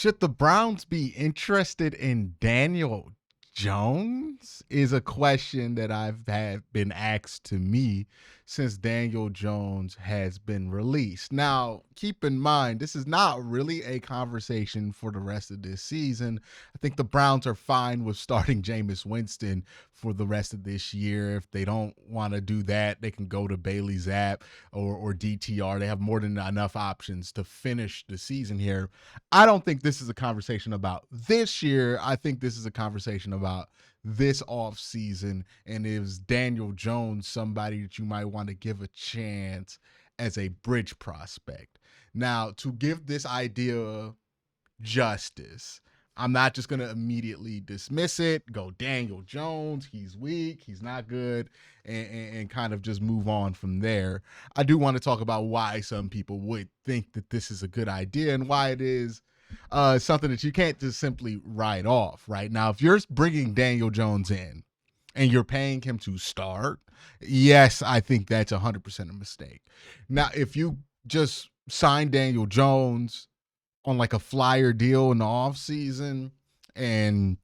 Should the Browns be interested in Daniel Jones? Is a question that I've had been asked to me since Daniel Jones has been released. Now, keep in mind, this is not really a conversation for the rest of this season. I think the Browns are fine with starting Jameis Winston for the rest of this year. If they don't want to do that, they can go to Bailey Zapp or DTR. They have more than enough options to finish the season here. I don't think this is a conversation about this year. I think this is a conversation about this off season, and is Daniel Jones somebody that you might want to give a chance as a bridge prospect? Now, to give this idea justice, I'm not just going to immediately dismiss it, go Daniel Jones, he's weak, he's not good, and kind of just move on from there. I do want to talk about why some people would think that this is a good idea and why it is something that you can't just simply write off. Right now, if you're bringing Daniel Jones in and you're paying him to start, yes, I think that's 100% a mistake. Now, if you just sign Daniel Jones on like a flyer deal in the offseason and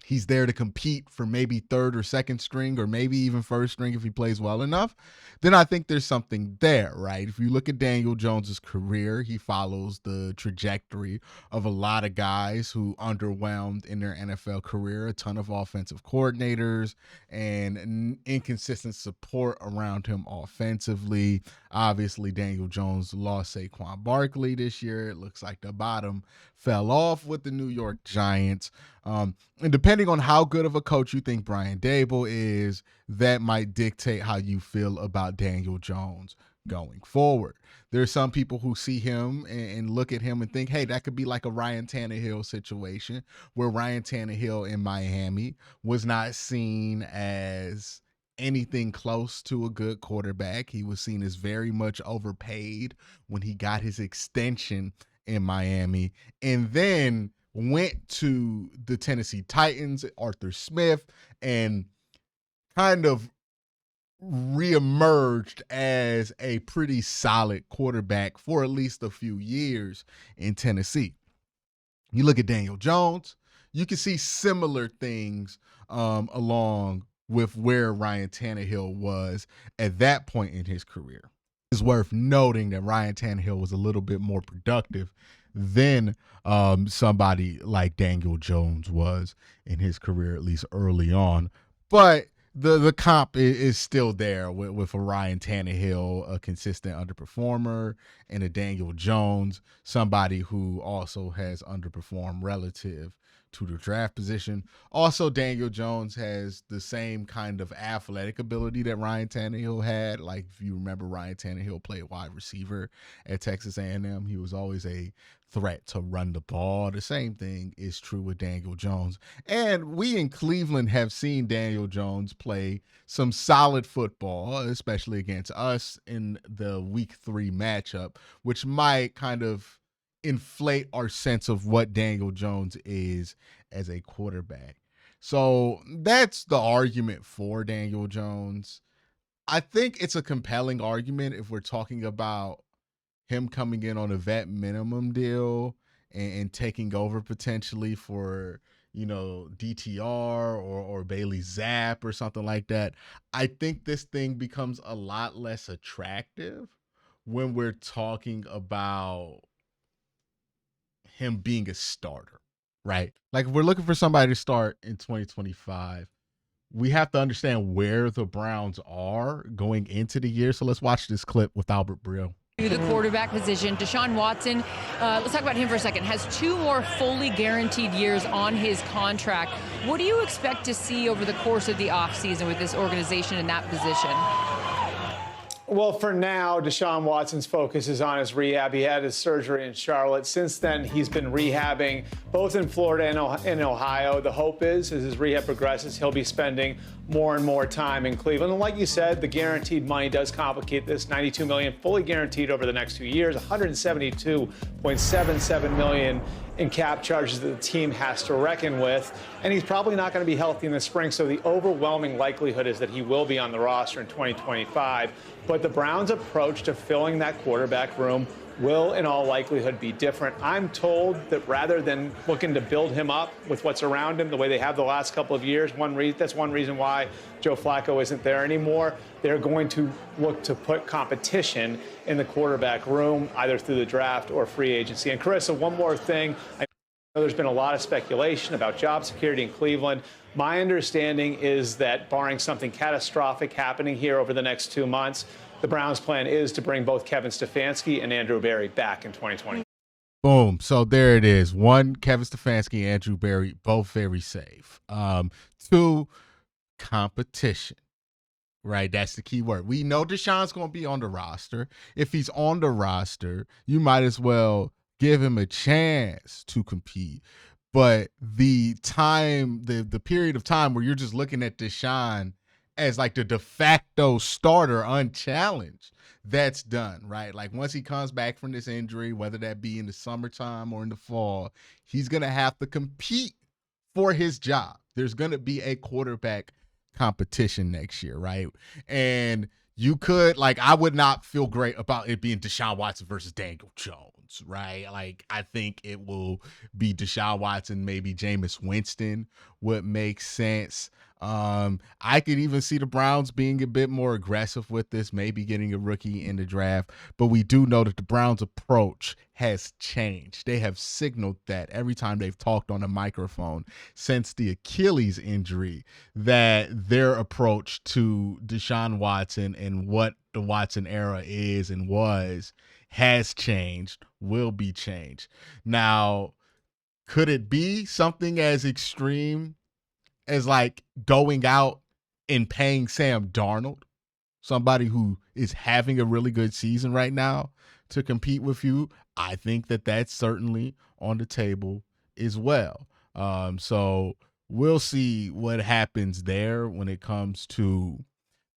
he's there to compete for maybe third or second string or maybe even first string if he plays well enough, then I think there's something there, right? If you look at Daniel Jones's career, he follows the trajectory of a lot of guys who underwhelmed in their NFL career, a ton of offensive coordinators and inconsistent support around him offensively. Obviously, Daniel Jones lost Saquon Barkley this year. It looks like the bottom fell off with the New York Giants. And depending on how good of a coach you think Brian Daboll is, that might dictate how you feel about Daniel Jones going forward. There are some people who see him and look at him and think, hey, that could be like a Ryan Tannehill situation where Ryan Tannehill in Miami was not seen as anything close to a good quarterback. He was seen as very much overpaid when he got his extension in Miami, and then went to the Tennessee Titans, Arthur Smith, and kind of reemerged as a pretty solid quarterback for at least a few years in Tennessee. You look at Daniel Jones, you can see similar things along with where Ryan Tannehill was at that point in his career. It's worth noting that Ryan Tannehill was a little bit more productive than somebody like Daniel Jones was in his career, at least early on. But the comp is still there with a Ryan Tannehill, a consistent underperformer, and a Daniel Jones, somebody who also has underperformed relative to the draft position. Also, Daniel Jones has the same kind of athletic ability that Ryan Tannehill had. Like, if you remember, Ryan Tannehill played wide receiver at Texas A&M. He was always a threat to run the ball. The same thing is true with Daniel Jones. And we in Cleveland have seen Daniel Jones play some solid football, especially against us in the week 3 matchup, which might kind of inflate our sense of what Daniel Jones is as a quarterback. So that's the argument for Daniel Jones. I think it's a compelling argument if we're talking about him coming in on a vet minimum deal and taking over potentially for, DTR or Bailey Zapp or something like that. I think this thing becomes a lot less attractive when we're talking about him being a starter, right? Like, if we're looking for somebody to start in 2025, we have to understand where the Browns are going into the year. So let's watch this clip with Albert Brill. The quarterback position, Deshaun Watson, let's talk about him for a second, has 2 more fully guaranteed years on his contract. What do you expect to see over the course of the offseason with this organization in that position? Well, for now, Deshaun Watson's focus is on his rehab. He had his surgery in Charlotte. Since then, he's been rehabbing both in Florida and in Ohio. The hope is, as his rehab progresses, he'll be spending more and more time in Cleveland. And like you said, the guaranteed money does complicate this. $92 million fully guaranteed over the next 2 years, $172.77 million in cap charges that the team has to reckon with. And he's probably not going to be healthy in the spring, so the overwhelming likelihood is that he will be on the roster in 2025. But the Browns' approach to filling that quarterback room will in all likelihood be different. I'm told that rather than looking to build him up with what's around him the way they have the last couple of years, that's one reason why Joe Flacco isn't there anymore. They're going to look to put competition in the quarterback room, either through the draft or free agency. And Carissa, one more thing. I know there's been a lot of speculation about job security in Cleveland. My understanding is that barring something catastrophic happening here over the next 2 months, the Browns' plan is to bring both Kevin Stefanski and Andrew Berry back in 2020. Boom. So there it is. One, Kevin Stefanski and Andrew Berry, both very safe. Two, competition. Right, that's the key word. We know Deshaun's going to be on the roster. If he's on the roster, you might as well give him a chance to compete. But the period of time where you're just looking at Deshaun as like the de facto starter unchallenged, that's done, right? Like once he comes back from this injury, whether that be in the summertime or in the fall, he's going to have to compete for his job. There's going to be a quarterback competition next year, right? And you could, like, I would not feel great about it being Deshaun Watson versus Daniel Jones, right? Like, I think it will be Deshaun Watson, maybe Jameis Winston would make sense. I could even see the Browns being a bit more aggressive with this, maybe getting a rookie in the draft. But we do know that the Browns' approach has changed. They have signaled that every time they've talked on a microphone since the Achilles injury, that their approach to Deshaun Watson and what the Watson era is and was has changed, will be changed. Now, could it be something as extreme as like going out and paying Sam Darnold, somebody who is having a really good season right now, to compete with you? I think that that's certainly on the table as well. So we'll see what happens there when it comes to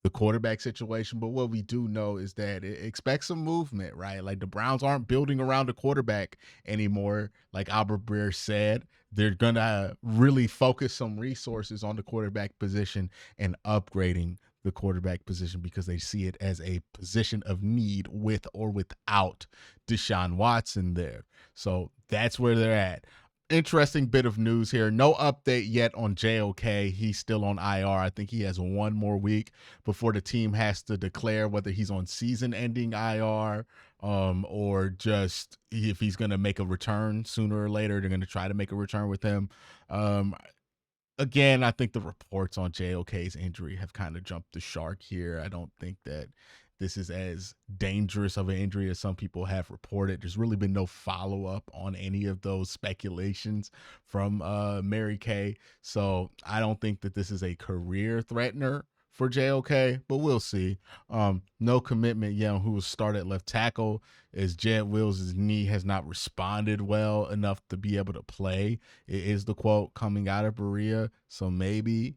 the quarterback situation. But what we do know is that expect some movement, right? Like the Browns aren't building around the quarterback anymore. Like Albert Breer said, they're going to really focus some resources on the quarterback position and upgrading the quarterback position because they see it as a position of need with or without Deshaun Watson there. So that's where they're at. Interesting bit of news here. No update yet on JOK. He's still on IR. I think he has one more week before the team has to declare whether he's on season-ending IR or just if he's going to make a return sooner or later. They're going to try to make a return with him. Again, I think the reports on JOK's injury have kind of jumped the shark here. I don't think that this is as dangerous of an injury as some people have reported. There's really been no follow-up on any of those speculations from Mary Kay. So I don't think that this is a career threatener for JOK, but we'll see. No commitment yet on who will start at left tackle, as Jed Wills' knee has not responded well enough to be able to play. It is the quote coming out of Berea. So maybe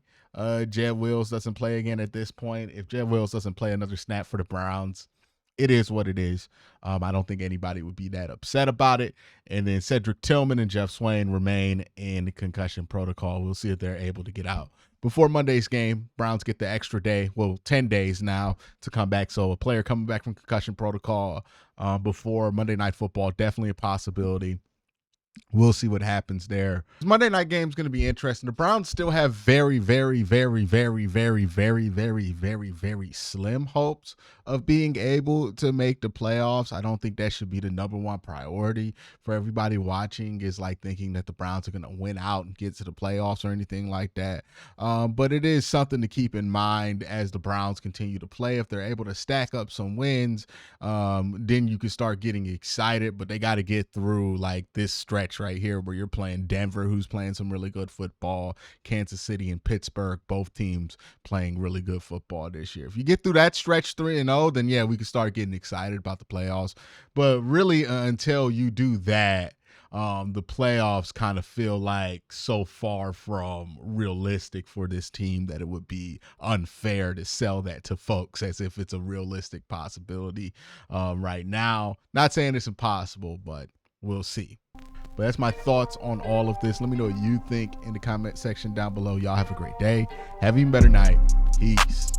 Jed Wills doesn't play again at this point. If Jed Wills doesn't play another snap for the Browns, it is what it is. I don't think anybody would be that upset about it. And then Cedric Tillman and Jeff Swain remain in the concussion protocol. We'll see if they're able to get out before Monday's game. Browns get the extra day, 10 days now to come back. So a player coming back from concussion protocol before Monday Night Football, definitely a possibility. We'll see what happens there. This Monday night game is going to be interesting. The Browns still have very, very, very, very, very, very, very, very, very slim hopes of being able to make the playoffs. I don't think that should be the number one priority for everybody watching, is like thinking that the Browns are going to win out and get to the playoffs or anything like that. But it is something to keep in mind as the Browns continue to play. If they're able to stack up some wins, then you can start getting excited, but they got to get through like this stretch right here where you're playing Denver, who's playing some really good football, Kansas City and Pittsburgh, both teams playing really good football this year. If you get through that stretch 3-0, then yeah, we can start getting excited about the playoffs. But really, until you do that, the playoffs kind of feel like so far from realistic for this team that it would be unfair to sell that to folks as if it's a realistic possibility right now. Not saying it's impossible, but we'll see. But that's my thoughts on all of this. Let me know what you think in the comment section down below. Y'all have a great day. Have an even better night. Peace.